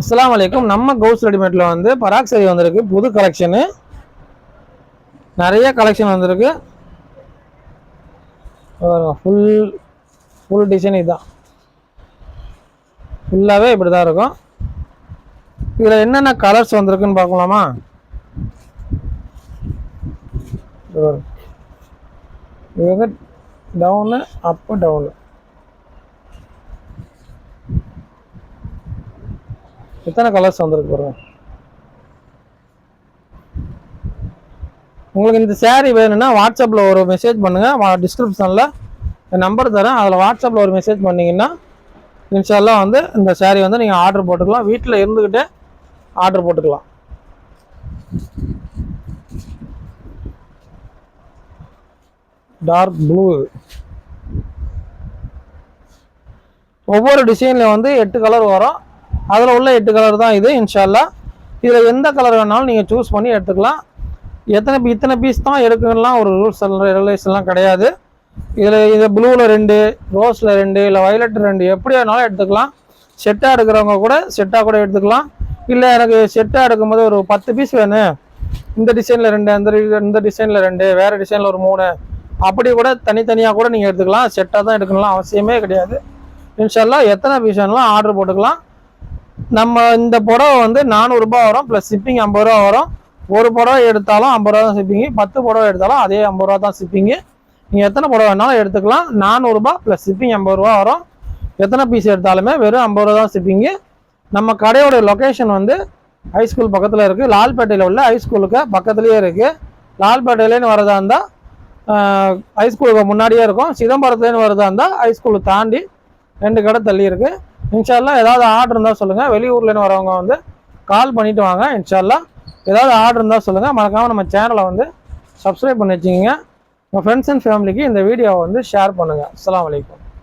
அஸ்ஸலாமு அலைக்கும். நம்ம கவுஸ் ரெடிமேட்ல வந்து பராக் சாரி வந்திருக்கு. புது கலெக்ஷனு, நிறைய கலெக்ஷன் வந்திருக்கு. ஃபுல் டிசைன் இதுதான். ஃபுல்லாகவே இப்படி தான் இருக்கும். இதில் என்னென்ன கலர்ஸ் வந்திருக்குன்னு பார்க்கலாமா? இது வந்து டவுனு, அப்பு, டவுனு. எத்தனை கலர்ஸ் வந்திருக்கு பாருங்க. உங்களுக்கு இந்த சேரீ வேணும்னா வாட்ஸ்அப்பில் ஒரு மெசேஜ் பண்ணுங்கள். டிஸ்கிரிப்ஷனில் என் நம்பர் தரேன். அதில் வாட்ஸ்அப்பில் ஒரு மெசேஜ் பண்ணிங்கன்னா இன்ஷால்லாம் வந்து இந்த சேரீ வந்து நீங்கள் ஆர்டர் போட்டுக்கலாம். வீட்டில் இருந்துக்கிட்டே ஆர்டர் போட்டுக்கலாம். Dark blue. ஒவ்வொரு டிசைனில் வந்து 8 கலர் வரும். அதில் உள்ள 8 கலர் தான் இது. இன்ஷால்லா இதில் எந்த கலர் வேணாலும் நீங்கள் சூஸ் பண்ணி எடுத்துக்கலாம். இத்தனை பீஸ் தான் எடுக்கலாம், ஒரு ரூல்ஸ் ரெகுலேஷன்லாம் கிடையாது. இதில் ப்ளூவில் 2, ரோஸில் 2, இல்லை வயலட் 2, எப்படி வேணாலும் எடுத்துக்கலாம். செட்டாக எடுக்கிறவங்க கூட செட்டாக கூட எடுத்துக்கலாம். இல்லை எனக்கு செட்டாக எடுக்கும்போது ஒரு 10 பீஸ் வேணும், இந்த டிசைனில் 2, இந்த டிசைனில் 2, வேறு டிசைனில் ஒரு 3, அப்படி கூட தனித்தனியாக கூட நீங்கள் எடுத்துக்கலாம். செட்டாக தான் எடுக்கணும்லாம் அவசியமே கிடையாது. இன்ஷால்லா எத்தனை பீஸ் வேணாலும் ஆர்டர் போட்டுக்கலாம். நம்ம இந்த புடவை வந்து 400 ரூபாய் வரும், ப்ளஸ் ஷிப்பிங் 50 ரூபா வரும். ஒரு புடவை எடுத்தாலும் 50 ரூபா தான் ஷிப்பிங்கு, 10 புடவை எடுத்தாலும் அதே 50 ரூபா தான் ஷிப்பிங்கு. நீங்கள் எத்தனை புடவை வேணாலும் எடுத்துக்கலாம். 400 ரூபாய் ப்ளஸ் ஷிப்பிங் 50 ரூபா வரும். எத்தனை பீஸ் எடுத்தாலுமே வெறும் 50 ரூபா தான் ஷிப்பிங்கு. நம்ம கடையோட லொக்கேஷன் வந்து ஹைஸ்கூல் பக்கத்தில் இருக்குது. லால்பேட்டையில் உள்ள ஹைஸ்கூலுக்கு பக்கத்துலேயே இருக்குது. லால்பேட்டையிலேன்னு வரதா இருந்தால் ஹைஸ்கூலுக்கு முன்னாடியே இருக்கும். சிதம்பரத்துலேன்னு வரதா இருந்தால் ஹைஸ்கூலை தாண்டி 2 கடை தள்ளி இருக்குது. இன்ஷால்லா ஏதாவது ஆர்டர் இருந்தால் சொல்லுங்கள். வெளியூர்லேன்னு வரவங்க வந்து கால் பண்ணிவிட்டு வாங்க. இன்ஷால்லா ஏதாவது ஆர்டர் இருந்தால் சொல்லுங்கள். மறக்காமல் நம்ம சேனலை வந்து சப்ஸ்கிரைப் பண்ணி வச்சுக்கிங்க. உங்கள் ஃப்ரெண்ட்ஸ் அண்ட் ஃபேமிலிக்கு இந்த வீடியோவை வந்து ஷேர் பண்ணுங்கள். அஸ்ஸலாமு அலைக்கும்.